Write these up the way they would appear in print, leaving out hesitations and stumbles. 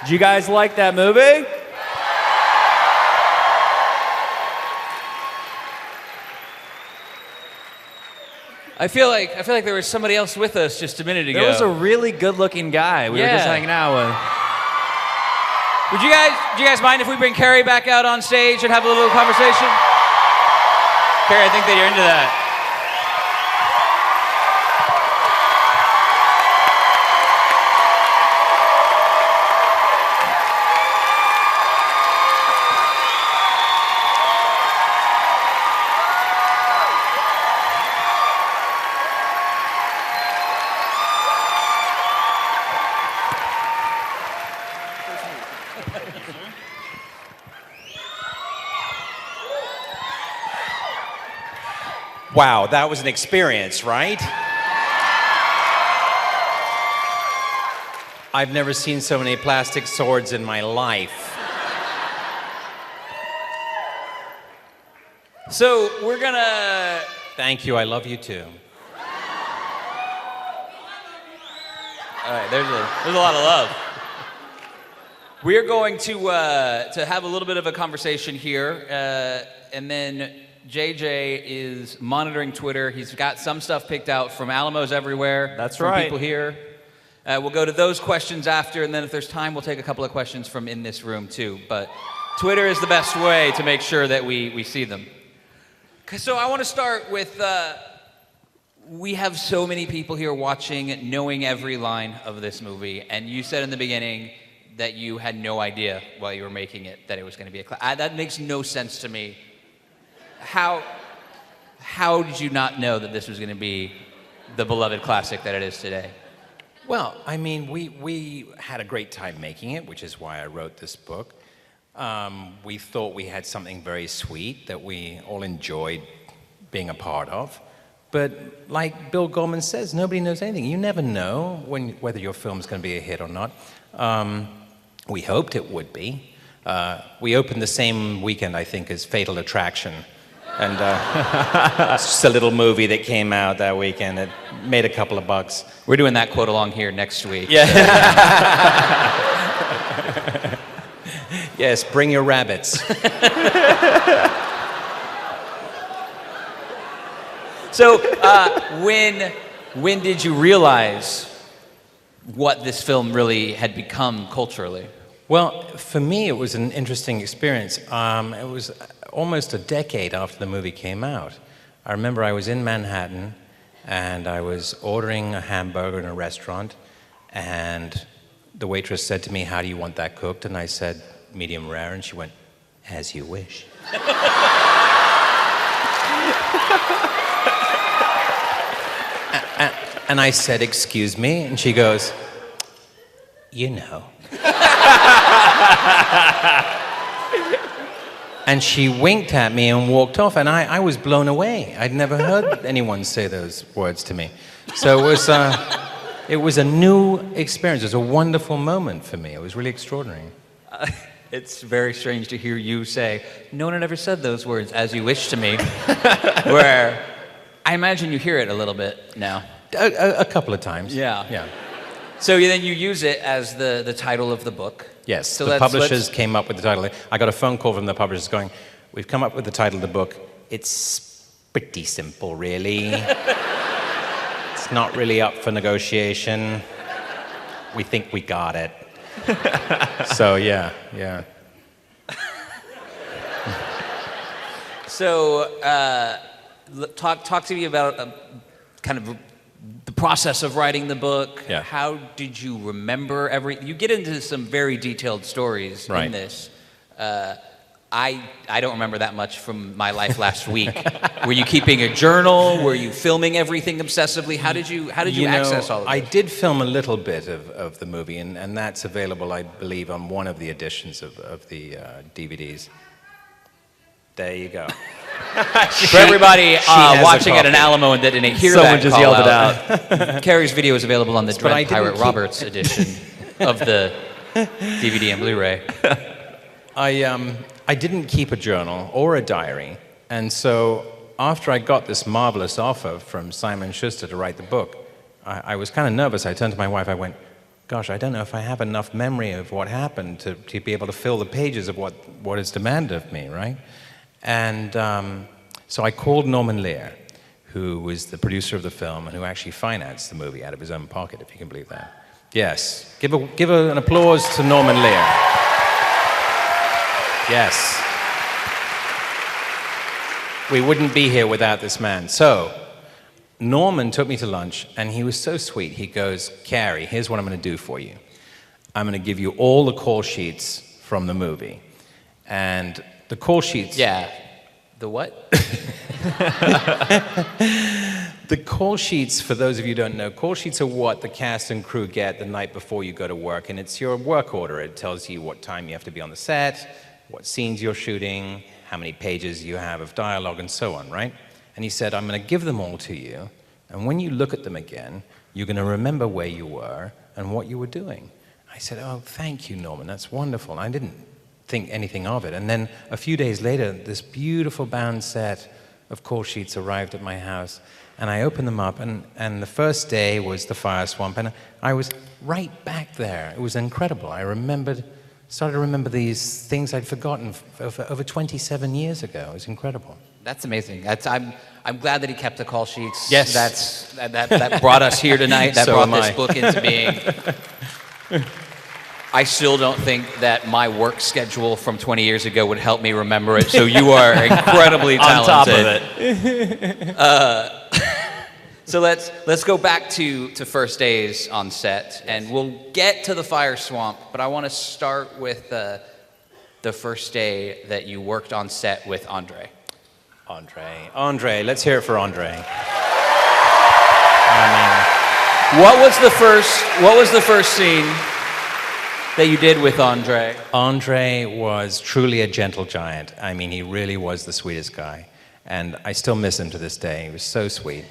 Did you guys like that movie? I feel like there was somebody else with us just a minute ago. There was a really good-looking guy we were just hanging out with. Do you guys mind if we bring Cary back out on stage and have a little conversation? Cary, I think that you're into that. Wow, that was an experience, right? I've never seen so many plastic swords in my life. So we're gonna... Thank you, I love you too. All right, there's a lot of love. We're going to have a little bit of a conversation here, and then JJ is monitoring Twitter. He's got some stuff picked out from Alamos everywhere. That's from right. People here. We'll go to those questions after, and then if there's time, we'll take a couple of questions from in this room too. But Twitter is the best way to make sure that we see them. So I want to start with, we have so many people here watching, knowing every line of this movie, and you said in the beginning that you had no idea while you were making it that it was going to be a class. That makes no sense to me. How did you not know that this was going to be the beloved classic that it is today? Well, I mean, we had a great time making it, which is why I wrote this book. We thought we had something very sweet that we all enjoyed being a part of. But like Bill Goldman says, nobody knows anything. You never know whether your film's going to be a hit or not. We hoped it would be. We opened the same weekend, I think, as Fatal Attraction. And it's just a little movie that came out that weekend. It made a couple of bucks. We're doing that quote along here next week. Yeah. Yes, bring your rabbits. So when did you realize what this film really had become culturally? Well, for me, it was an interesting experience. It was almost a decade after the movie came out. I remember I was in Manhattan, and I was ordering a hamburger in a restaurant, and the waitress said to me, "How do you want that cooked?" And I said, "Medium rare," and she went, "As you wish." And I said, "Excuse me?" And she goes, "You know." And she winked at me and walked off, and I was blown away. I'd never heard anyone say those words to me. So it was a new experience. It was a wonderful moment for me. It was really extraordinary. It's very strange to hear you say, "No one had ever said those words, as you wish to me," where I imagine you hear it a little bit now. A couple of times. Yeah. So then you use it as the title of the book. Yes, so the publishers came up with the title. I got a phone call from the publishers going, "We've come up with the title of the book. It's pretty simple, really. It's not really up for negotiation. We think we got it." So, yeah. So, talk to me about kind of the process of writing the book. Yeah. How did you remember you get into some very detailed stories in this. I don't remember that much from my life last week. Were you keeping a journal? Were you filming everything obsessively? How did you access all of it? I did film a little bit of the movie, and that's available, I believe, on one of the editions of the DVDs. There you go. For everybody watching at an Alamo and that didn't hear Someone that just call yelled it out. Cary's video is available on the But I Dread didn't Pirate Roberts edition of the DVD and Blu-ray. I didn't keep a journal or a diary, and so after I got this marvelous offer from Simon Schuster to write the book, I was kind of nervous. I turned to my wife, I went, gosh, I don't know if I have enough memory of what happened to be able to fill the pages of what is demanded of me, right? And so I called Norman Lear, who was the producer of the film and who actually financed the movie out of his own pocket, if you can believe that. Yes. Give an applause to Norman Lear. Yes. We wouldn't be here without this man. So, Norman took me to lunch, and he was so sweet. He goes, Cary, here's what I'm going to do for you. I'm going to give you all the call sheets from the movie. And the call sheets... Yeah. The what? The call sheets, for those of you who don't know, call sheets are what the cast and crew get the night before you go to work, and it's your work order. It tells you what time you have to be on the set, what scenes you're shooting, how many pages you have of dialogue, and so on, right? And he said, I'm going to give them all to you, and when you look at them again, you're going to remember where you were and what you were doing. I said, oh, thank you, Norman, that's wonderful. And I didn't think anything of it. And then a few days later, this beautiful bound set of call sheets arrived at my house, and I opened them up, and the first day was the fire swamp, and I was right back there. It was incredible. I started to remember these things I'd forgotten over 27 years ago. It was incredible. That's amazing. I'm glad that he kept the call sheets. Yes. That brought us here tonight. That So brought am this I. book into being. I still don't think that my work schedule from 20 years ago would help me remember it. So you are incredibly talented. On top of it. So let's go back to first days on set, and we'll get to the fire swamp. But I want to start with the first day that you worked on set with Andre. Andre, let's hear it for Andre. What was the first scene that you did with Andre? Andre was truly a gentle giant. I mean, he really was the sweetest guy. And I still miss him to this day. He was so sweet.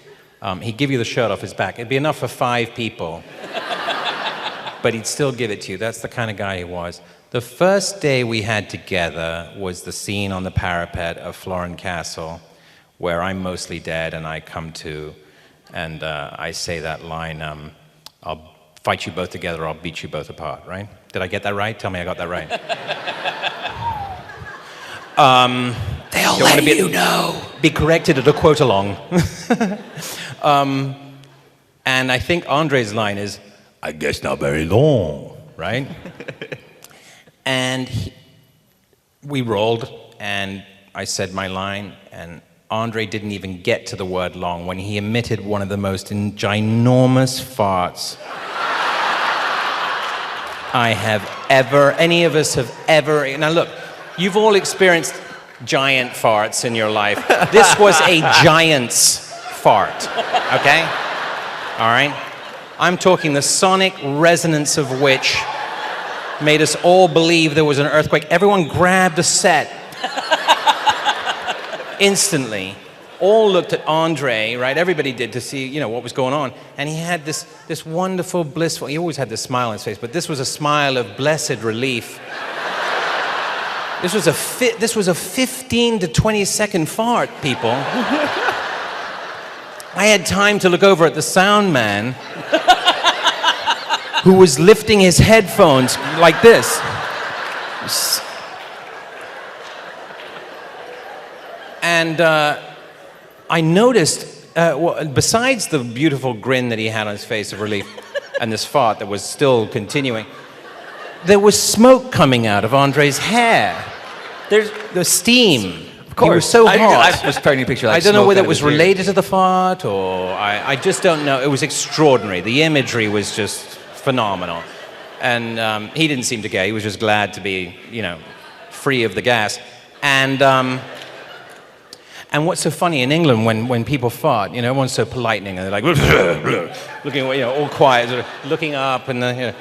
He'd give you the shirt off his back. It'd be enough for 5 people. But he'd still give it to you. That's the kind of guy he was. The first day we had together was the scene on the parapet of Florin Castle, where I'm mostly dead and I come to, and I say that line, I'll fight you both together, or I'll beat you both apart, right? Did I get that right? Tell me I got that right. They'll let you know. Be corrected at a quote along. And I think Andre's line is, I guess not very long, right? And we rolled, and I said my line, and Andre didn't even get to the word long when he emitted one of the most ginormous farts any of us have ever. Now look, you've all experienced giant farts in your life. This was a giant's fart, okay? All right? I'm talking the sonic resonance of which made us all believe there was an earthquake. Everyone grabbed a set instantly. All looked at Andre, right? Everybody did, to see, what was going on. And he had this wonderful, blissful, he always had this smile on his face, but this was a smile of blessed relief. This was a 15 to 20 second fart, people. I had time to look over at the sound man, who was lifting his headphones like this. And I noticed, besides the beautiful grin that he had on his face of relief and this fart that was still continuing, there was smoke coming out of Andre's hair. There's the steam. Of course. He was so hot. I was painting a picture like I don't know smoke whether out it of was his ears. related to the fart or I just don't know. It was extraordinary. The imagery was just phenomenal. And he didn't seem to care. He was just glad to be, free of the gas. And what's so funny in England when people fart, everyone's so polite and they're like looking away, all quiet, sort of looking up and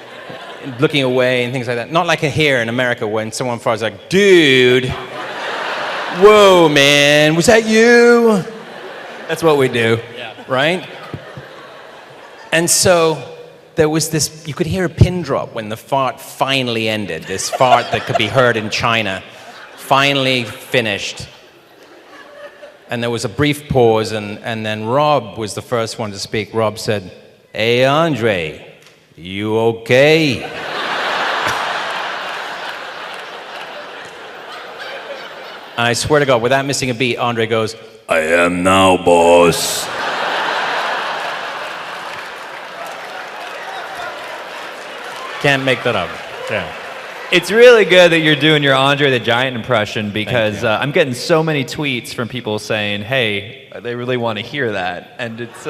looking away and things like that. Not like here in America when someone farts like, dude, whoa, man, was that you? That's what we do, right? And so there was this, you could hear a pin drop when the fart finally ended. This fart that could be heard in China finally finished. And there was a brief pause, and then Rob was the first one to speak. Rob said, "Hey, Andre, "You okay?" And I swear to God, without missing a beat, Andre goes, "I am now, boss." Can't make that up. Yeah. It's really good that you're doing your Andre the Giant impression because you. I'm getting so many tweets from people saying, hey, they really want to hear that. And it's...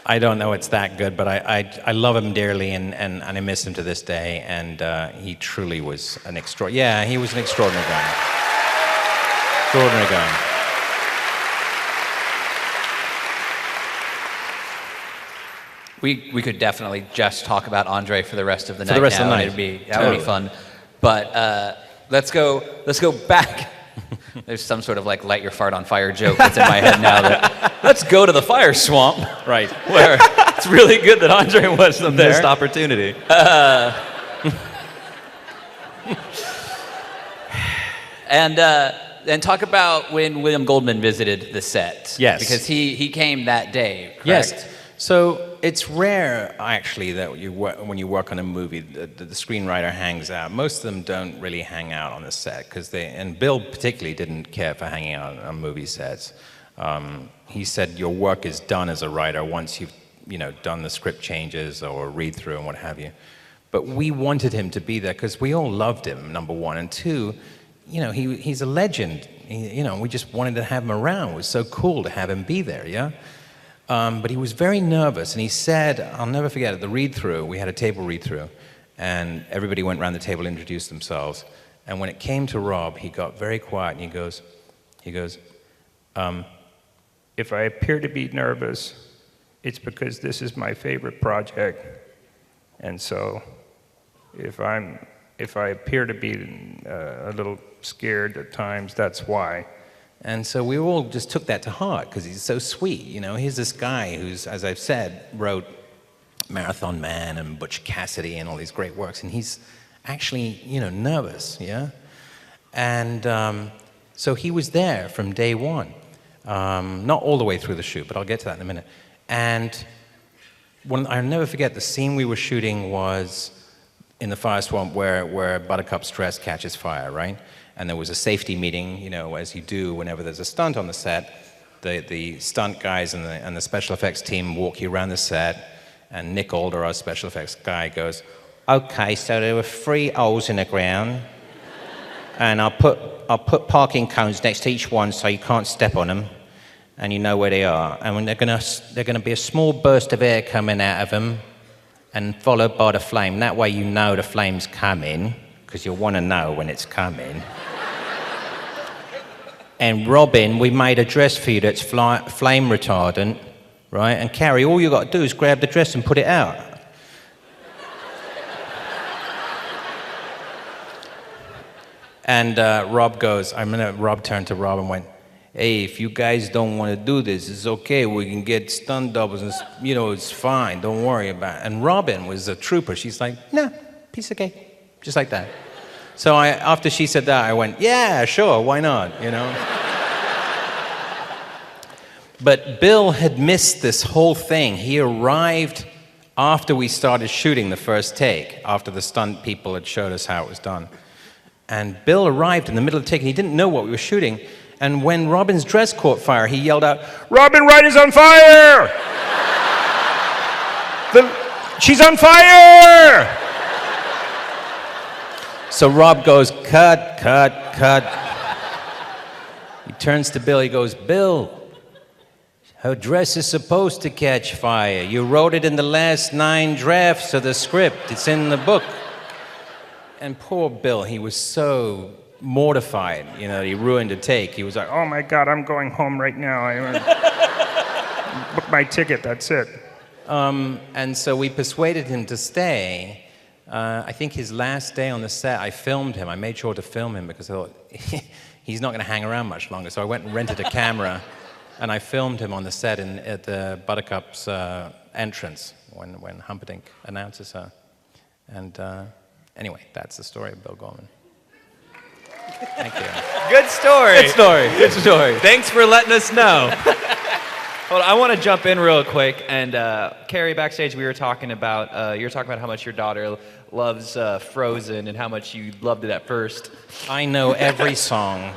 I don't know it's that good, but I love him dearly, and I miss him to this day, and he truly was an he was an extraordinary guy. Extraordinary guy. We could definitely just talk about Andre for the rest of the night. For the rest now. of the night. That would be fun. But let's go back. There's some sort of like light your fart on fire joke that's in my head now. Let's go to the fire swamp. Right. Where it's really good that Andre wasn't there. Missed opportunity. And talk about when William Goldman visited the set. Yes. Because he came that day, correct? Yes. So it's rare, actually, that when you work on a movie, the screenwriter hangs out. Most of them don't really hang out on the set, and Bill particularly didn't care for hanging out on movie sets. He said your work is done as a writer once you've done the script changes or read through and what have you. But we wanted him to be there because we all loved him, number one, and two, he's a legend. We just wanted to have him around. It was so cool to have him be there, yeah. But he was very nervous, and he said, I'll never forget it, the read-through, we had a table read-through, and everybody went around the table and introduced themselves. And when it came to Rob, he got very quiet, and he goes, if I appear to be nervous, it's because this is my favorite project. And so if I appear to be a little scared at times, that's why. And so we all just took that to heart because he's so sweet. Here's this guy who's, as I've said, wrote Marathon Man and Butch Cassidy and all these great works, and he's actually, nervous, yeah? And so he was there from day one. Not all the way through the shoot, but I'll get to that in a minute. And I'll never forget, the scene we were shooting was in the fire swamp where Buttercup's dress catches fire, right? And there was a safety meeting, as you do whenever there's a stunt on the set. The stunt guys and the special effects team walk you around the set, and Nick Alder, our special effects guy, goes, "Okay, so there were 3 holes in the ground, and I'll put parking cones next to each one so you can't step on them, and you know where they are. And when they're gonna be a small burst of air coming out of them, and followed by the flame. That way you know the flame's coming, because you'll want to know when it's coming. And Robin, we made a dress for you that's flame retardant, right? And Cary, all you got to do is grab the dress and put it out." And Rob turned to Rob and went, "Hey, if you guys don't want to do this, it's okay. We can get stunt doubles, and it's fine. Don't worry about it." And Robin was a trooper. She's like, "Nah, piece of cake," just like that. So after she said that, I went, "Yeah, sure, why not?" But Bill had missed this whole thing. He arrived after we started shooting the first take, after the stunt people had showed us how it was done. And Bill arrived in the middle of the take, and he didn't know what we were shooting. And when Robin's dress caught fire, he yelled out, Robin Wright is on fire! She's on fire! So Rob goes, "Cut, cut, cut." He turns to Bill, he goes, "Bill, her dress is supposed to catch fire. You wrote it in the last 9 drafts of the script. It's in the book." And poor Bill, he was so mortified, he ruined a take. He was like, Oh my God, I'm going home right now. I booked my ticket, that's it. And so we persuaded him to stay. I think his last day on the set, I filmed him. I made sure to film him because I thought, he's not going to hang around much longer. So I went and rented a camera, and I filmed him on the set at the Buttercup's entrance when Humperdinck announces her. And anyway, that's the story of Bill Gorman. Thank you. Good story. Good story. Good story. Thanks for letting us know. Well, I want to jump in real quick. And Cary, backstage, we were talking about, you were talking about how much your daughter loves Frozen and how much you loved it at first. I know every song.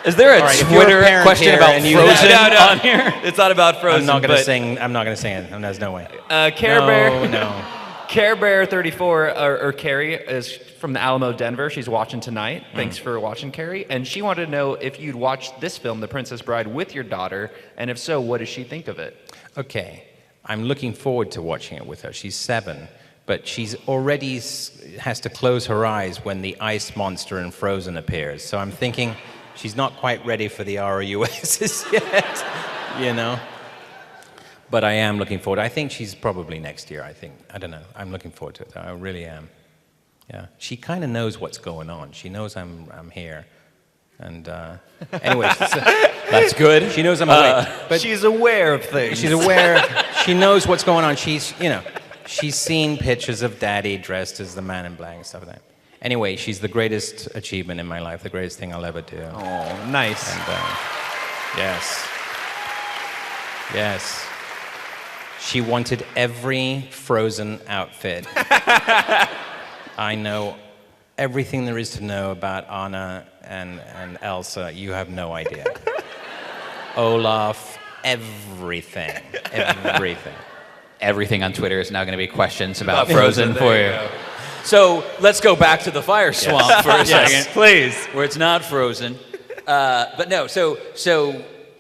Is there a All right, if you're a Twitter parent question here about and you Frozen have- on here? It's not about Frozen. I'm not gonna but, sing. I'm not gonna sing it. There's no way. Care Bear. No. Care Bear 34, or Cary, is from the Alamo, Denver. She's watching tonight. Thanks for watching, Cary. And she wanted to know if you'd watched this film, The Princess Bride, with your daughter, and if so, what does she think of it? Okay, I'm looking forward to watching it with her. She's 7, but she's already has to close her eyes when the ice monster in Frozen appears. So I'm thinking she's not quite ready for the ROUSs yet, you know. But I am looking forward. I think she's probably next year, I think. I don't know. I'm looking forward to it, though. I really am. Yeah. She kind of knows what's going on. She knows I'm here. And anyway, That's good. she knows I'm awake. But she's aware of things. She's aware. She knows what's going on. She's seen pictures of Daddy dressed as the Man in Black and stuff like that. Anyway, she's the greatest achievement in my life, the greatest thing I'll ever do. Oh, nice. And, yes. Yes. She wanted every Frozen outfit. I know everything there is to know about Anna and Elsa. You have no idea. Olaf, everything. Everything. Everything on Twitter is now going to be questions about Frozen for There you. you go. So let's go back to the fire swamp for a second, Please. where it's not frozen. But no, so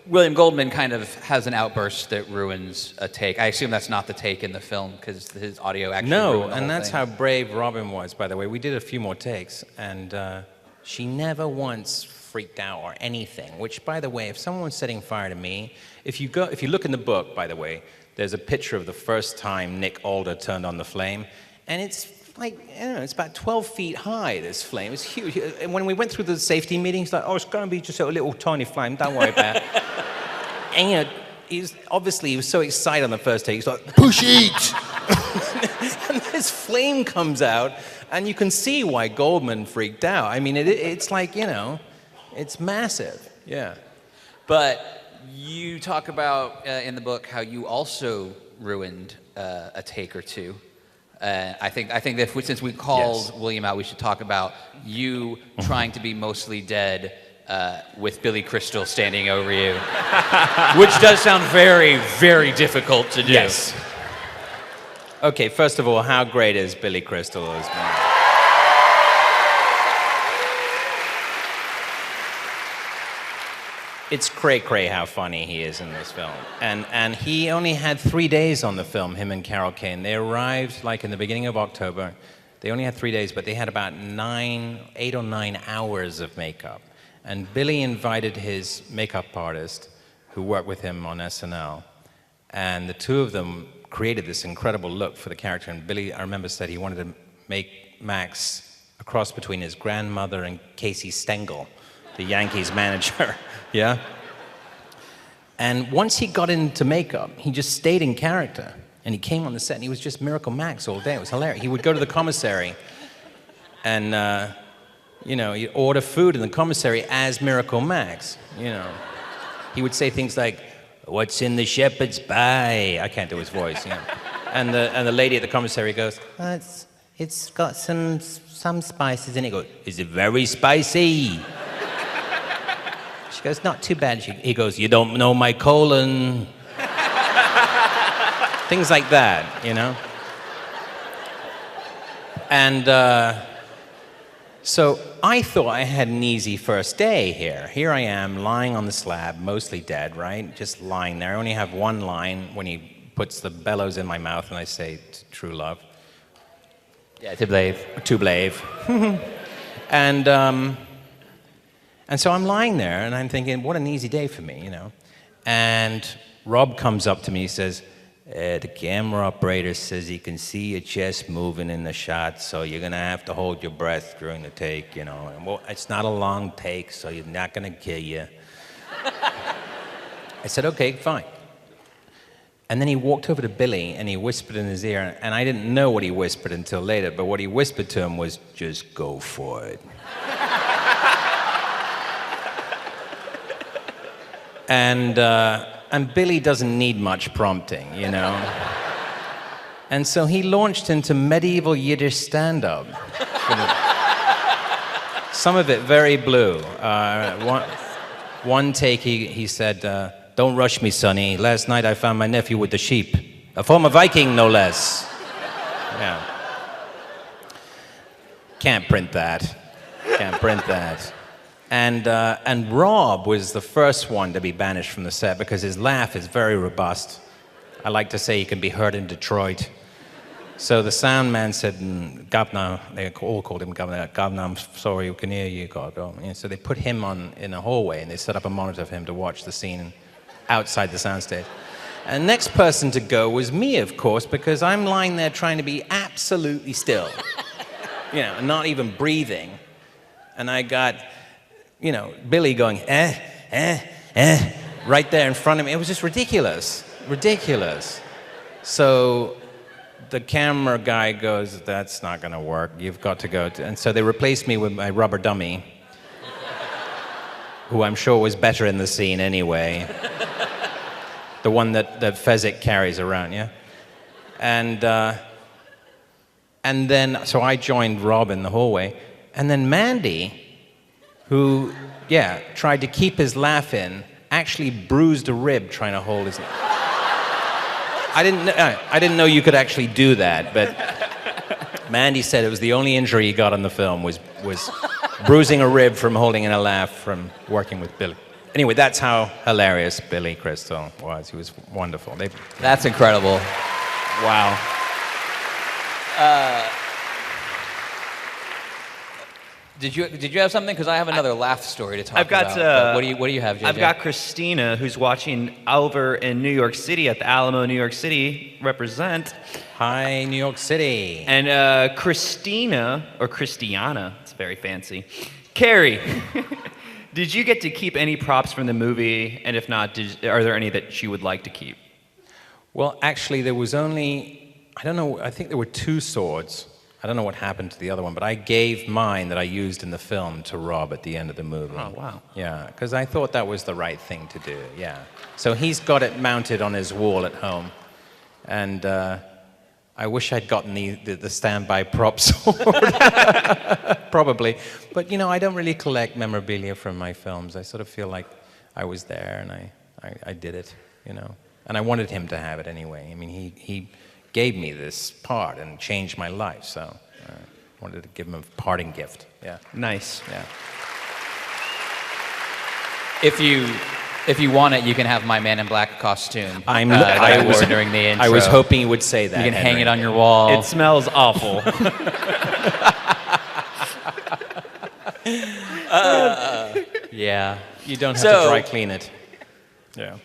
William Goldman kind of has an outburst that ruins a take. I assume that's not the take in the film because his audio actually No, ruined the and whole that's thing. how brave Robin was, by the way. We did a few more takes, and she never once freaked out or anything, which, by the way, if someone was setting fire to me, if you look in the book, by the way, there's a picture of the first time Nick Alder turned on the flame, and it's like, I don't know, it's about 12 feet high, this flame. It's huge. And when we went through the safety meeting, he's like, oh, it's going to be just a little tiny flame, don't worry about it. And, you know, he was so excited on the first take, he's like, push it! And this flame comes out, and you can see why Goldman freaked out. I mean, it's like, you know, it's massive. Yeah. But you talk about in the book how you also ruined a take or two. I think that since we called William out, we should talk about you trying to be mostly dead with Billy Crystal standing over you, which does sound very, very difficult to do. Yes. Okay, first of all, how great is Billy Crystal as well? It's cray-cray how funny he is in this film. And he only had 3 days on the film, him and Carol Kane. They arrived like in the beginning of October. They only had 3 days, but they had about 8 or 9 hours of makeup. And Billy invited his makeup artist, who worked with him on SNL, and the two of them created this incredible look for the character. And Billy, I remember, said he wanted to make Max a cross between his grandmother and Casey Stengel, the Yankees manager. Yeah? And once he got into makeup, he just stayed in character. And he came on the set, and he was just Miracle Max all day. It was hilarious. He would go to the commissary, and, you know, he'd order food in the commissary as Miracle Max, you know. He would say things like, what's in the shepherd's pie? I can't do his voice, you know. And the lady at the commissary goes, it's got some spices in it. He goes, is it very spicy? She goes, not too bad. He goes, you don't know my colon. Things like that, you know? And so I thought I had an easy first day here. Here I am, lying on the slab, mostly dead, right? Just lying there. I only have one line when he puts the bellows in my mouth and I say, true love. Yeah, to blave. To blave. And so I'm lying there, and I'm thinking, what an easy day for me, you know. And Rob comes up to me, he says, the camera operator says he can see your chest moving in the shot, so you're going to have to hold your breath during the take, you know. And, well, it's not a long take, so you're not going to kill you. I said, okay, fine. And then he walked over to Billy, and he whispered in his ear, and I didn't know what he whispered until later, but what he whispered to him was, just go for it. And And Billy doesn't need much prompting, you know. And so he launched into medieval Yiddish stand-up. Some of it very blue. One take, he said, "Don't rush me, sonny. Last night I found my nephew with the sheep. A former Viking, no less." Yeah. Can't print that. Can't print that. And Rob was the first one to be banished from the set because his laugh is very robust. I like to say he can be heard in Detroit. So the sound man said, "Governor," they all called him Governor. "Governor, I'm sorry, we can hear you, God." And so they put him in a hallway and they set up a monitor for him to watch the scene outside the soundstage. And the next person to go was me, of course, because I'm lying there trying to be absolutely still, you know, not even breathing. And I got, you know, Billy going, right there in front of me. It was just ridiculous, ridiculous. So the camera guy goes, "That's not going to work. You've got to go." And so they replaced me with my rubber dummy, who I'm sure was better in the scene anyway. The one that Fezzik carries around, yeah? And then, so I joined Rob in the hallway. And then Mandy, who, yeah, tried to keep his laugh in, actually bruised a rib trying to hold his... I didn't know you could actually do that, but Mandy said it was the only injury he got on the film was bruising a rib from holding in a laugh from working with Billy. Anyway, that's how hilarious Billy Crystal was. He was wonderful. That's incredible. Wow. Did you have something? Because I have another laugh story to talk I've got, about. What do you have, JJ? I've got Christina, who's watching over in New York City at the Alamo, New York City. Represent. Hi, New York City. And Christina, or Christiana, it's very fancy. Cary, did you get to keep any props from the movie? And if not, are there any that you would like to keep? Well, actually, there was only, I don't know, I think there were 2 swords. I don't know what happened to the other one, but I gave mine that I used in the film to Rob at the end of the movie. Oh, wow. Yeah, because I thought that was the right thing to do, yeah. So he's got it mounted on his wall at home. And I wish I'd gotten the standby prop sword. Probably. But, you know, I don't really collect memorabilia from my films. I sort of feel like I was there and I did it, you know. And I wanted him to have it anyway. I mean, he gave me this part and changed my life, so I wanted to give him a parting gift. Yeah. Nice. Yeah. If you want it, you can have my Man in Black costume. I I was wore during the intro. I was hoping you would say that. You can hang Henry. it on your wall. It smells awful. Yeah. You don't have to dry clean it. Yeah.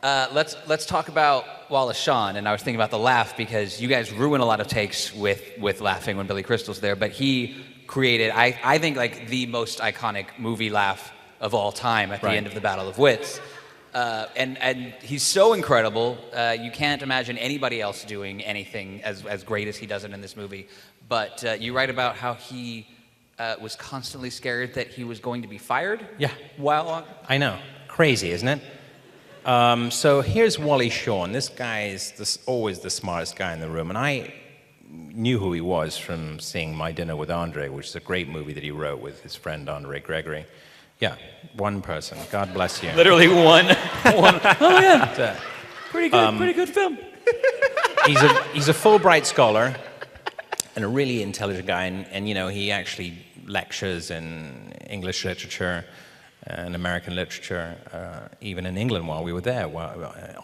Let's talk about Wallace Shawn. And I was thinking about the laugh because you guys ruin a lot of takes with laughing when Billy Crystal's there. But he created, I think, like the most iconic movie laugh of all time at the end of the Battle of Wits. And he's so incredible. You can't imagine anybody else doing anything as great as he does it in this movie. But you write about how he was constantly scared that he was going to be fired. Yeah. While on. I know. Crazy, isn't it? So here's Wally Shawn. This guy is always the smartest guy in the room. And I knew who he was from seeing My Dinner with Andre, which is a great movie that he wrote with his friend Andre Gregory. Yeah, one person. God bless you. Literally one. Oh yeah. Pretty good film. He's a Fulbright scholar and a really intelligent guy. And you know, he actually lectures in English literature and American literature, even in England while we were there.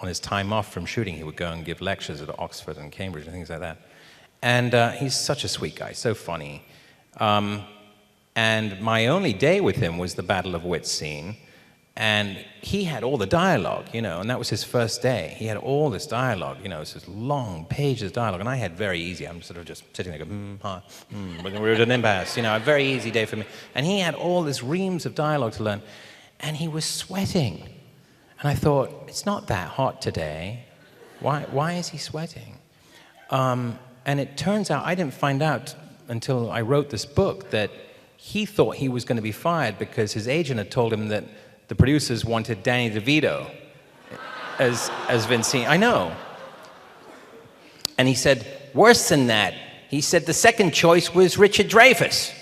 On his time off from shooting, he would go and give lectures at Oxford and Cambridge and things like that. And he's such a sweet guy, so funny. And my only day with him was the Battle of Wits scene. And he had all the dialogue, you know, and that was his first day. He had all this dialogue, you know, it's this long pages of dialogue. And I had very easy, I'm sort of just sitting there going, but we were at an impasse, you know, a very easy day for me. And he had all this reams of dialogue to learn, and he was sweating. And I thought, it's not that hot today. Why is he sweating? And it turns out, I didn't find out until I wrote this book that he thought he was going to be fired because his agent had told him that the producers wanted Danny DeVito as Vincent. I know. And he said, worse than that. He said the second choice was Richard Dreyfuss.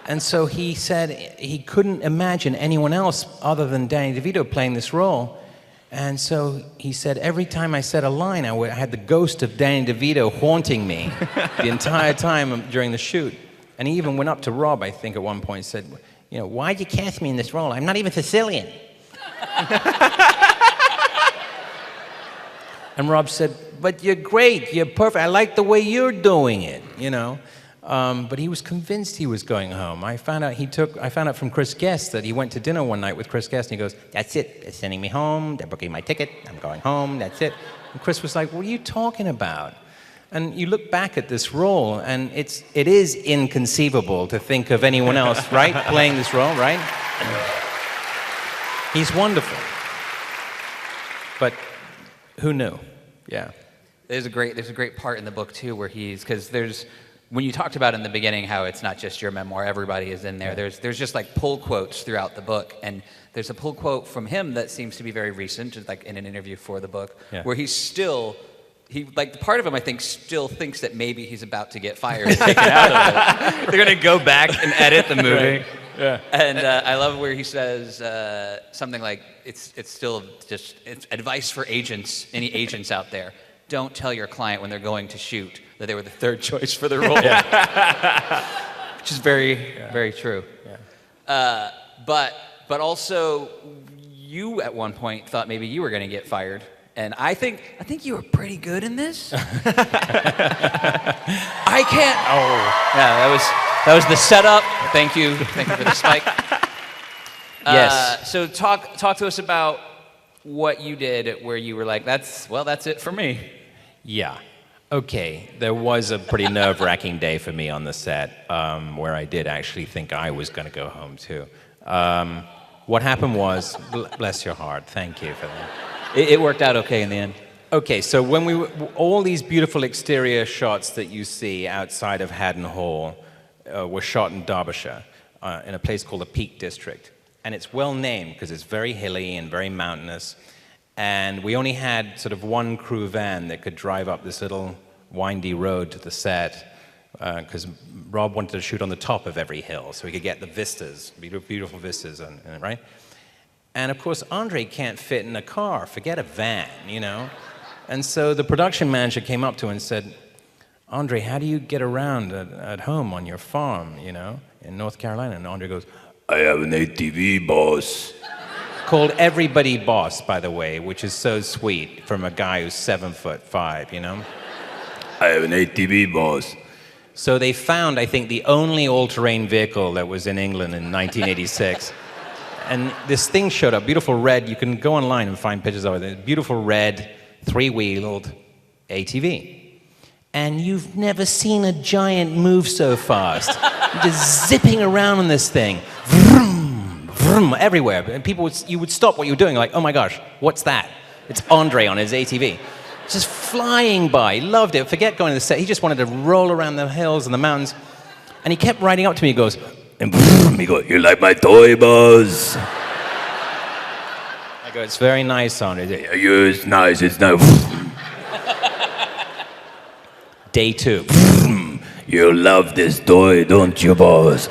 And so he said he couldn't imagine anyone else other than Danny DeVito playing this role. And so he said every time I said a line, I had the ghost of Danny DeVito haunting me the entire time during the shoot. And he even went up to Rob, I think, at one point and said, you know, why'd you cast me in this role? I'm not even Sicilian. And Rob said, but you're great, you're perfect. I like the way you're doing it, you know. But he was convinced he was going home. I found out from Chris Guest that he went to dinner one night with Chris Guest, and he goes, that's it, they're sending me home, they're booking my ticket, I'm going home, that's it. And Chris was like, what are you talking about? And you look back at this role, and it is inconceivable to think of anyone else, right, playing this role, right? He's wonderful. But who knew? Yeah. There's a great part in the book too where when you talked about in the beginning how it's not just your memoir, everybody is in there. Yeah. There's just like pull quotes throughout the book, and there's a pull quote from him that seems to be very recent, just like in an interview for the book, where part of him I think still thinks that maybe he's about to get fired and taken out of it. They're gonna go back and edit the movie. Right. Yeah. And I love where he says something like, it's still just advice for agents, any agents out there. Don't tell your client when they're going to shoot that they were the third choice for the role. Which is very true. Yeah. But also, you at one point thought maybe you were going to get fired. And I think you were pretty good in this. I can't. Oh. Yeah, that was the setup. Thank you for the spike. Yes. So talk to us about what you did where you were like, that's it for me. Yeah. Okay. There was a pretty nerve-wracking day for me on the set where I did actually think I was going to go home too. What happened was, bless your heart, thank you for that. It worked out okay in the end. Okay, so when all these beautiful exterior shots that you see outside of Haddon Hall were shot in Derbyshire, in a place called the Peak District. And it's well named because it's very hilly and very mountainous. And we only had sort of one crew van that could drive up this little windy road to the set because Rob wanted to shoot on the top of every hill so he could get the vistas, beautiful vistas, right? And of course, Andre can't fit in a car, forget a van, you know? And so the production manager came up to him and said, Andre, how do you get around at home on your farm, you know, in North Carolina? And Andre goes, I have an ATV, boss. Called everybody boss, by the way, which is so sweet from a guy who's 7'5", you know? I have an ATV, boss. So they found, I think, the only all-terrain vehicle that was in England in 1986. And this thing showed up, beautiful red, you can go online and find pictures of it, beautiful red, three-wheeled ATV. And you've never seen a giant move so fast. You're just zipping around on this thing. Vroom, vroom, everywhere. And you would stop what you were doing, like, oh my gosh, what's that? It's Andre on his ATV. Just flying by, he loved it. Forget going to the set, he just wanted to roll around the hills and the mountains. And he kept riding up to me, he goes, and he goes, you like my toy, boss? I go, it's very nice, Andre. Yeah, it's nice, it's nice. Day 2. You love this toy, don't you, boss?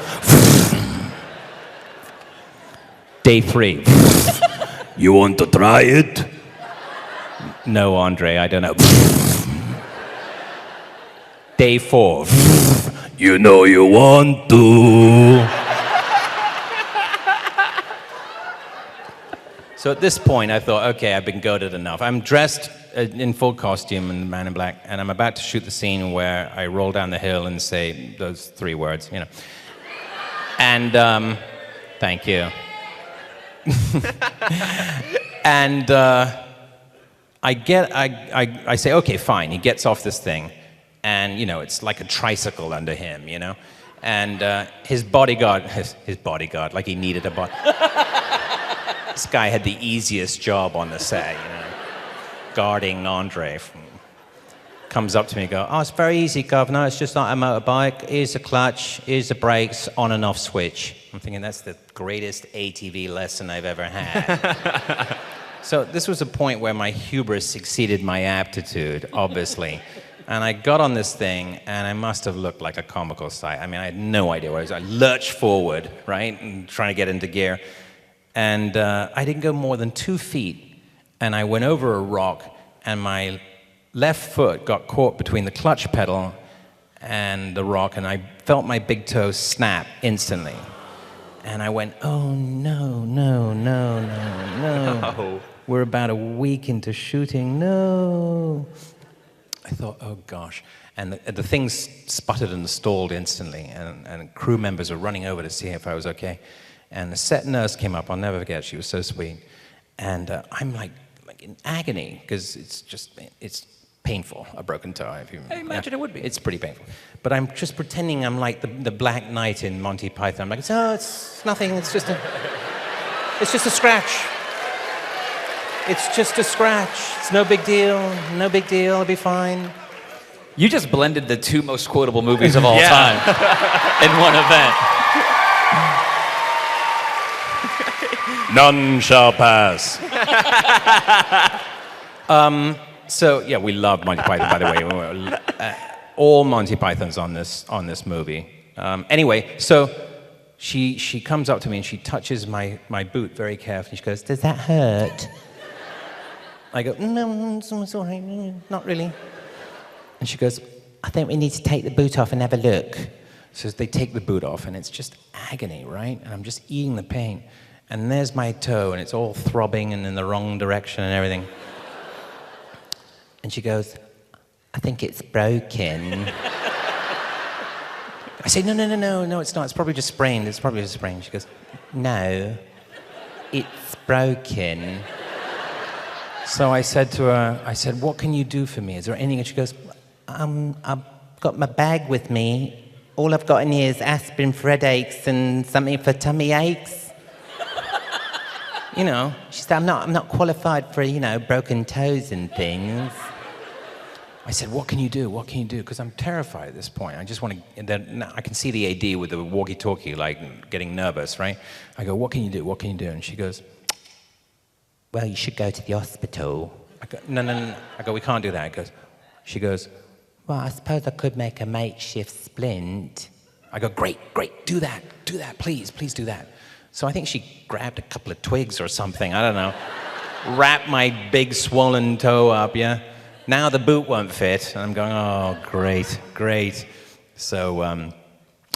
Day 3. You want to try it? No, Andre, I don't know. Day 4. You know you want to. So at this point, I thought, okay, I've been goaded enough. I'm dressed in full costume and Man in Black, and I'm about to shoot the scene where I roll down the hill and say those 3 words, you know. And thank you. And I say, okay, fine. He gets off this thing, and you know, it's like a tricycle under him, you know. And his bodyguard, like he needed a bodyguard. This guy had the easiest job on the set, you know, guarding Andre. Comes up to me and goes, oh, it's very easy, Governor. It's just like a motorbike. Here's the clutch, here's the brakes, on and off switch. I'm thinking that's the greatest ATV lesson I've ever had. So this was a point where my hubris exceeded my aptitude, obviously. And I got on this thing, and I must have looked like a comical sight. I mean, I had no idea where I was. I lurched forward, right, and trying to get into gear. And I didn't go more than 2 feet, and I went over a rock, and my left foot got caught between the clutch pedal and the rock, and I felt my big toe snap instantly. And I went, oh, no, no, no, no, no. Oh. We're about a week into shooting, no. I thought, oh, gosh. And the thing sputtered and stalled instantly, and crew members were running over to see if I was okay. And the set nurse came up, I'll never forget, she was so sweet. And I'm like in agony, because it's painful, a broken toe. If you, I imagine it would be. It's pretty painful. But I'm just pretending I'm like the Black Knight in Monty Python. I'm like, oh, it's nothing, it's just a scratch. It's just a scratch. It's no big deal, it'll be fine. You just blended the 2 most quotable movies of all time in one event. None shall pass. So yeah, we love Monty Python, by the way. All Monty Pythons on this movie. Anyway, so she comes up to me and she touches my boot very carefully. She goes, "Does that hurt?" I go, "No, it's all right, not really." And she goes, "I think we need to take the boot off and have a look." So they take the boot off, and it's just agony, right? And I'm just eating the pain. And there's my toe, and it's all throbbing and in the wrong direction and everything. And she goes, "I think it's broken." I say, no, it's not. It's probably just sprained. She goes, "No, it's broken." So I said to her, "What can you do for me? Is there anything?" And she goes, "I've got my bag with me. All I've got in here is aspirin for headaches and something for tummy aches." You know, she said, I'm not qualified for, broken toes and things. I said, what can you do? Because I'm terrified at this point. I just want to, then I can see the AD with the walkie-talkie, like, getting nervous, right? I go, what can you do? And she goes, "Well, you should go to the hospital." I go, no. I go, "We can't do that." She goes, "Well, I suppose I could make a makeshift splint." I go, great, do that, please do that. So I think she grabbed a couple of twigs or something, I don't know, wrapped my big swollen toe up, yeah? Now the boot won't fit. And I'm going, oh, great. So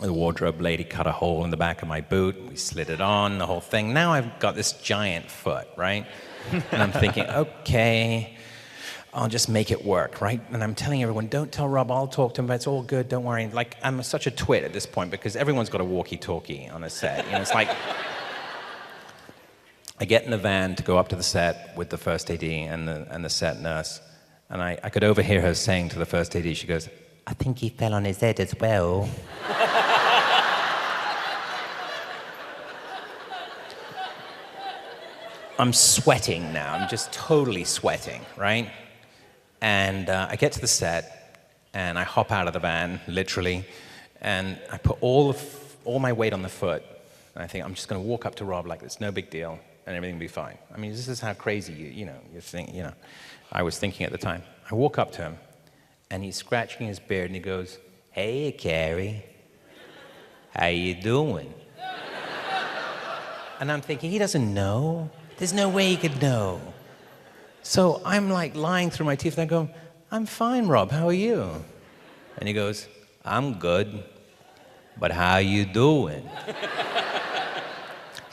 the wardrobe lady cut a hole in the back of my boot. We slid it on, the whole thing. Now I've got this giant foot, right? And I'm thinking, okay, I'll just make it work, right? And I'm telling everyone, don't tell Rob, I'll talk to him, but it's all good, don't worry. Like, I'm such a twit at this point because everyone's got a walkie-talkie on a set. It's like, I get in the van to go up to the set with the first AD and the set nurse, and I could overhear her saying to the first AD, she goes, "I think he fell on his head as well." I'm sweating now, I'm just totally sweating, right? And I get to the set, and I hop out of the van, literally, and I put all my weight on the foot, and I think I'm just going to walk up to Rob like it's no big deal, and everything will be fine. I mean, this is how crazy you think, I was thinking at the time. I walk up to him, and he's scratching his beard, and he goes, "Hey, Cary, how you doing?" And I'm thinking, he doesn't know. There's no way he could know. So I'm like lying through my teeth, and I go, "I'm fine, Rob, how are you?" And he goes, "I'm good, but how you doing?"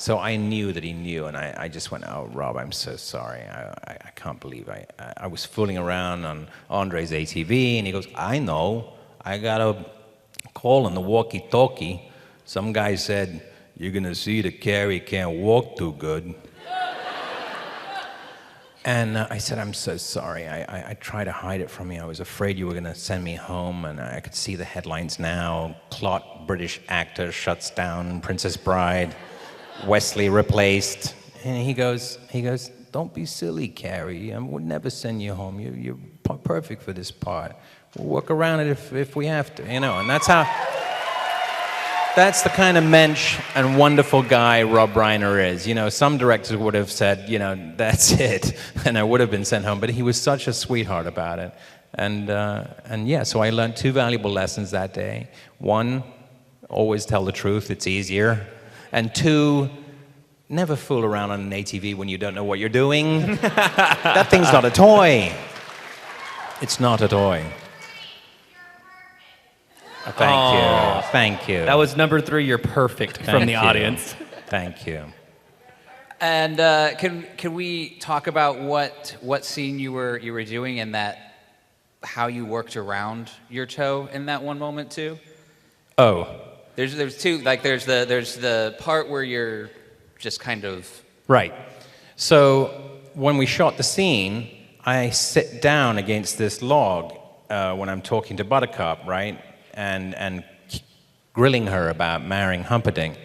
So I knew that he knew, and I just went, "Oh, Rob, I'm so sorry. I can't believe I was fooling around on Andre's ATV," and he goes, "I know. I got a call on the walkie-talkie. Some guy said, 'You're gonna see that Cary can't walk too good.'" And I said, "I'm so sorry. I tried to hide it from you. I was afraid you were going to send me home." And I could see the headlines now. Clot British actor shuts down Princess Bride. Wesley replaced. And he goes, "Don't be silly, Cary. I would never send you home. You're perfect for this part. We'll work around it if we have to, And That's the kind of mensch and wonderful guy Rob Reiner is. You know, some directors would have said, you know, that's it, and I would have been sent home. But he was such a sweetheart about it. And yeah, so I learned 2 valuable lessons that day. 1, always tell the truth, it's easier. And 2, never fool around on an ATV when you don't know what you're doing. That thing's not a toy. It's not a toy. Thank you. That was number 3. You're perfect from the audience. Thank you. And can we talk about what scene you were doing and how you worked around your toe in that one moment too? Oh, there's 2. Like there's the part where you're just kind of right. So when we shot the scene, I sit down against this log when I'm talking to Buttercup, right? And grilling her about marrying Humperdinck.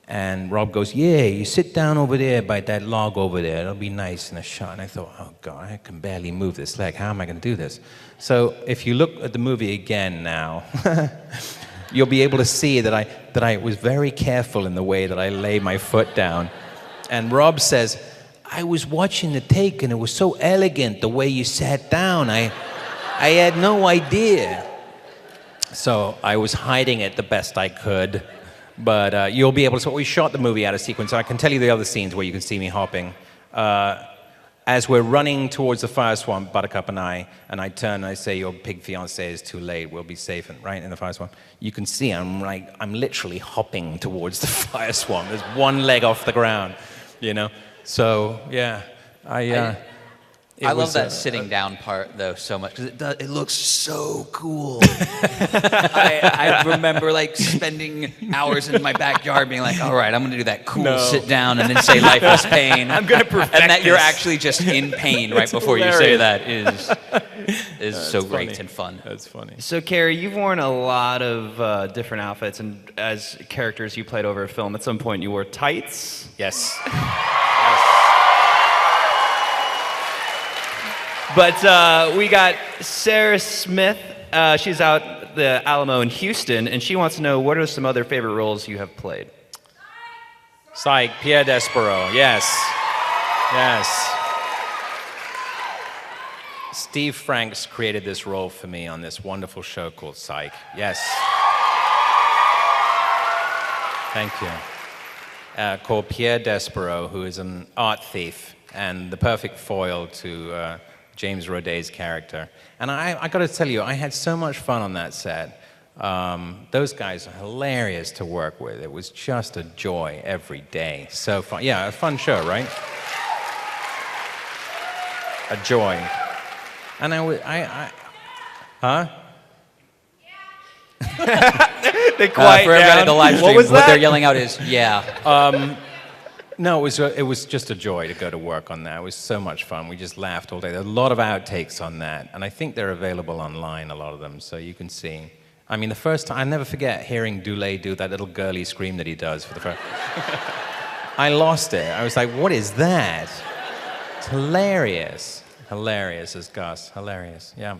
And Rob goes, yeah, you sit down over there by that log over there. It'll be nice in a shot. And I thought, oh, God, I can barely move this leg. How am I going to do this? So if you look at the movie again now, you'll be able to see that I was very careful in the way that I lay my foot down. And Rob says, I was watching the take, and it was so elegant the way you sat down. I had no idea. So I was hiding it the best I could, but you'll be able to. So we shot the movie out of sequence. So I can tell you the other scenes where you can see me hopping. As we're running towards the fire swamp, Buttercup and I turn and I say, your pig fiancé is too late. We'll be safe, right in the fire swamp. You can see I'm literally hopping towards the fire swamp. There's one leg off the ground, you know. So yeah, I love that sitting down part though so much because it looks so cool. I remember like spending hours in my backyard being like, all right, I'm going to do that cool sit down and then say life is pain. I'm going to perfect and that this. You're actually just in pain right before hilarious. you say that is so great funny. and fun. That's funny. So, Cary, you've worn a lot of different outfits, and as characters you played over a film, at some point you wore tights. Yes. But we got Sarah Smith. She's out at the Alamo in Houston, and she wants to know, what are some other favorite roles you have played? Psych, Pierre Despereaux, yes. Steve Franks created this role for me on this wonderful show called Psych, yes. Thank you. Called Pierre Despereaux, who is an art thief and the perfect foil to James Roday's character. And I got to tell you, I had so much fun on that set. Those guys are hilarious to work with. It was just a joy every day. So fun. Yeah, a fun show, right? A joy. And huh? They quiet for everybody down. at the live stream, What was what that? they're yelling out is, yeah. No, it was just a joy to go to work on that. It was so much fun. We just laughed all day. There are a lot of outtakes on that, and I think they're available online, a lot of them, so you can see. I mean, the first time, I never forget hearing Dulé do that little girly scream that he does for the first. I lost it. I was like, what is that? It's hilarious. Hilarious as Gus. Hilarious, yeah.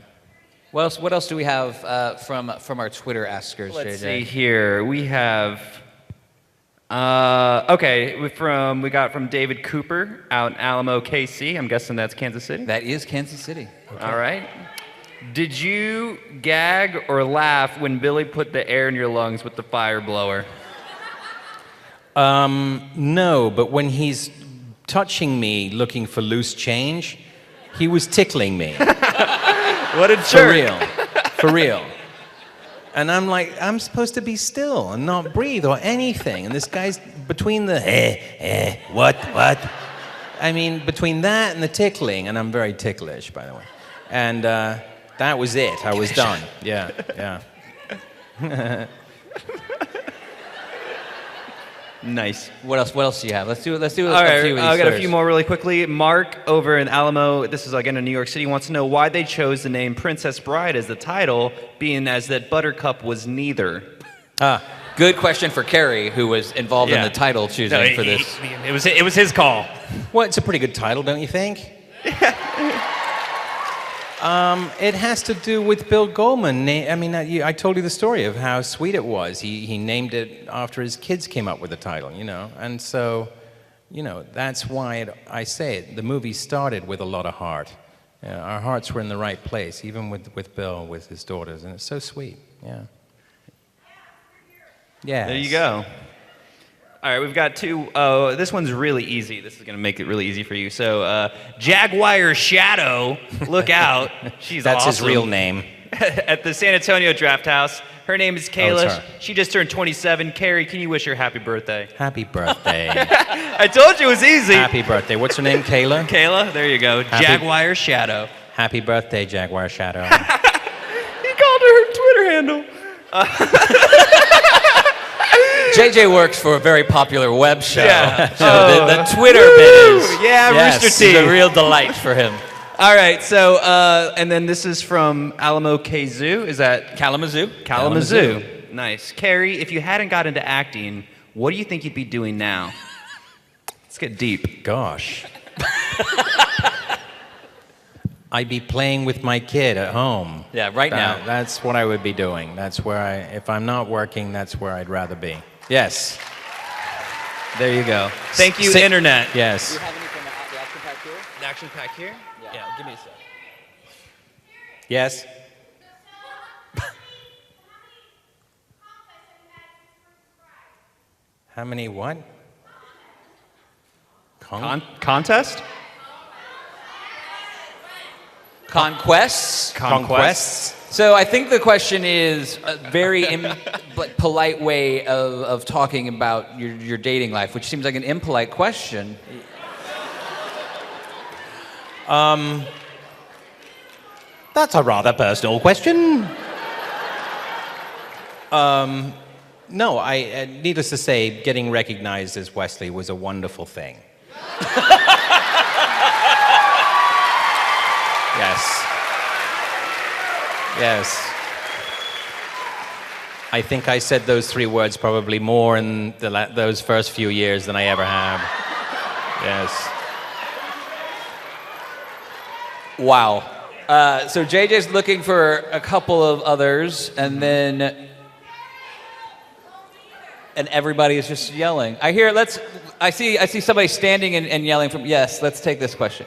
What else do we have from our Twitter askers, Let's JJ? see here. We have... we got from David Cooper out in Alamo, KC. I'm guessing that's Kansas City. That is Kansas City. Okay. All right. Did you gag or laugh when Billy put the air in your lungs with the fire blower? No, but when he's touching me looking for loose change, he was tickling me. What a jerk. For real. And I'm like, I'm supposed to be still and not breathe or anything. And this guy's between the what? I mean, between that and the tickling, and I'm very ticklish, by the way. And that was it. I was done. Yeah. Nice. What else do you have? Let's do All a few of right, these I got a first. few more really quickly. Mark over in Alamo, this is again in New York City, wants to know why they chose the name Princess Bride as the title, being as that Buttercup was neither. Good question for Cary, who was involved in Yeah. the title choosing for this. It was his call. Well, it's a pretty good title, don't you think? It has to do with Bill Goldman. I mean, I told you the story of how sweet it was. He named it after his kids came up with the title, you know. And so, you know, that's why I say it. The movie started with a lot of heart. Our hearts were in the right place, even with Bill, with his daughters, and it's so sweet. Yeah. Yeah. There you go. All right, we've got two. This one's really easy. This is going to make it really easy for you. So, Jaguar Shadow, look out. She's That's awesome. his real name. At the San Antonio Drafthouse. Her name is Kayla. it's her. She just turned 27. Cary, can you wish her happy birthday? Happy birthday. I told you it was easy. Happy birthday. What's her name, Kayla? Kayla, there you go. Jaguar Shadow. Happy birthday, Jaguar Shadow. He called her Twitter handle. JJ works for a very popular web show. Yeah. So the Twitter bit is Yeah, Rooster is a Teeth. real delight for him. All right, so, and then this is from Alamo Kazoo. Is that Kalamazoo. Kalamazoo? Nice. Cary, if you hadn't got into acting, what do you think you'd be doing now? Let's get deep. Gosh. I'd be playing with my kid at home. Yeah, right now. That's what I would be doing. That's where if I'm not working, that's where I'd rather be. Yes. There you go. Thank you, Sit- Internet. Yes. have any from the action pack here? The action pack here? Yeah, give me a sec. Yes. How many what? Contest? Conquests. Conquests. So I think the question is a very polite way of talking about your dating life, which seems like an impolite question. That's a rather personal question. No, needless to say, getting recognized as Wesley was a wonderful thing. Yes. Yes. I think I said those 3 words probably more in those first few years than I ever have. Yes. Wow. So JJ's looking for a couple of others, and then everybody is just yelling. I see somebody standing and yelling from. Yes, let's take this question.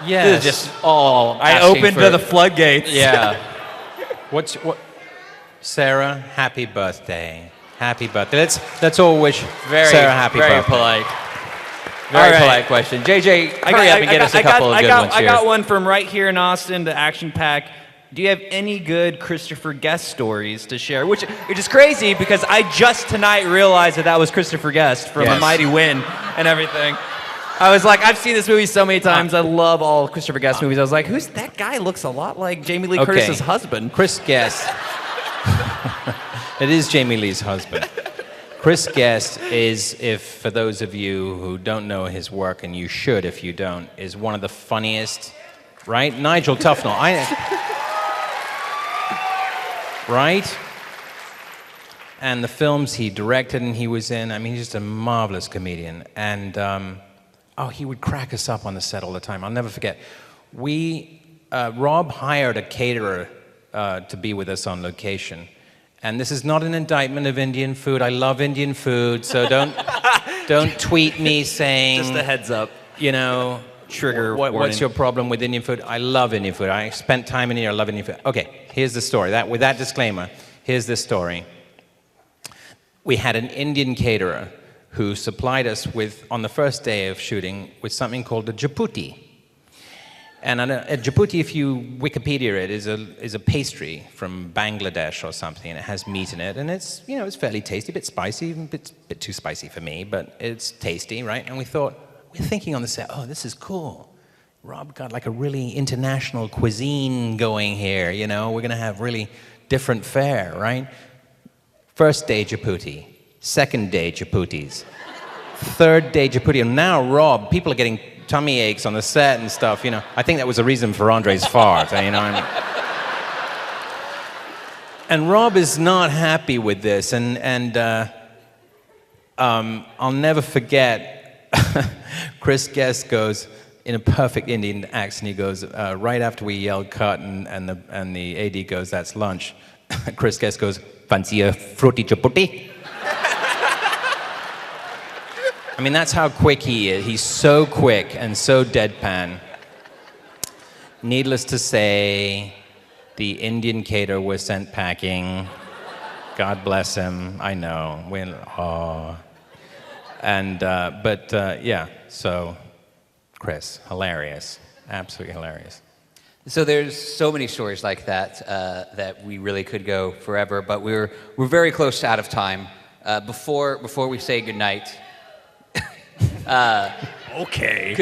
Yes. This is just all. I asking opened for- the floodgates. Yeah. What? Sarah, happy birthday. Happy birthday. Let's all wish Sarah happy very birthday. polite. Very All right. polite question. JJ, hurry up and get us a couple of good ones I here. got one from right here in Austin, the Action Pack. Do you have any good Christopher Guest stories to share? Which is crazy because I just tonight realized that was Christopher Guest from Yes. A Mighty Wind and everything. I was like, I've seen this movie so many times. I love all Christopher Guest movies. I was like, who's that guy? Looks a lot like Jamie Lee Curtis's husband. Chris Guest. It is Jamie Lee's husband. Chris Guest is, for those of you who don't know his work, and you should if you don't, is one of the funniest, right? Nigel Tufnell. Right? And the films he directed and he was in, I mean, he's just a marvelous comedian. And, he would crack us up on the set all the time. I'll never forget. Rob hired a caterer to be with us on location. And this is not an indictment of Indian food. I love Indian food, so don't tweet me saying... Just a heads up. You know... Trigger what's warning. your problem with Indian food? I love Indian food. I spent time in India. I love Indian food. Okay, here's the story. With that disclaimer, here's the story. We had an Indian caterer who supplied us with, on the first day of shooting, with something called a japuti. And a japuti, if you Wikipedia it, is a pastry from Bangladesh or something, and it has meat in it, and it's fairly tasty, a bit spicy, a bit too spicy for me, but it's tasty, right? And we're thinking on the set, oh, this is cool. Rob got like a really international cuisine going here, we're gonna have really different fare, right? First day japuti, second day japutis, third day japuti, and now Rob, people are getting tummy aches on the set and stuff, I think that was a reason for Andre's fart, And Rob is not happy with this, and I'll never forget Chris Guest goes, in a perfect Indian accent, he goes, right after we yelled cut and the AD goes, that's lunch, Chris Guest goes, fancy a fruity chaputi? I mean, that's how quick he is. He's so quick and so deadpan. Needless to say, the Indian caterer was sent packing. God bless him. I know. Yeah, so Chris, hilarious. Absolutely hilarious. So there's so many stories like that that we really could go forever, but we're very close to out of time. Before we say goodnight, Okay.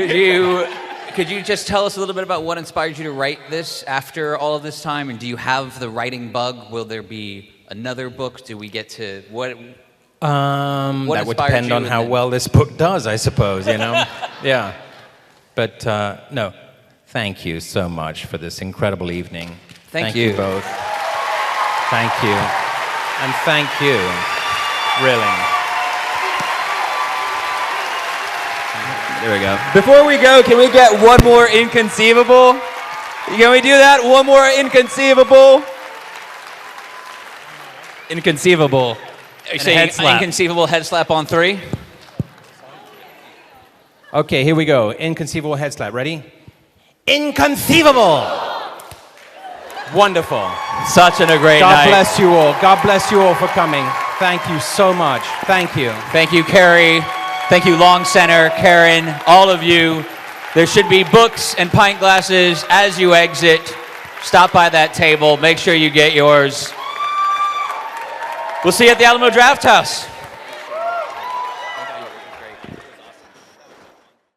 could you just tell us a little bit about what inspired you to write this after all of this time? And do you have the writing bug? Will there be another book? Do we get to what? That would depend on how well this book does, I suppose, you know? Yeah. But no, thank you so much for this incredible evening. Thank you both. Thank you. And thank you, really. There we go. Before we go, can we get one more inconceivable? Can we do that? One more inconceivable? Inconceivable. Are you saying inconceivable head slap on 3? Okay, here we go. Inconceivable head slap. Ready? Inconceivable! Wonderful. Such a great night. God bless you all. God bless you all for coming. Thank you so much. Thank you. Thank you, Cary. Thank you, Long Center, Karen, all of you. There should be books and pint glasses as you exit. Stop by that table. Make sure you get yours. We'll see you at the Alamo Drafthouse.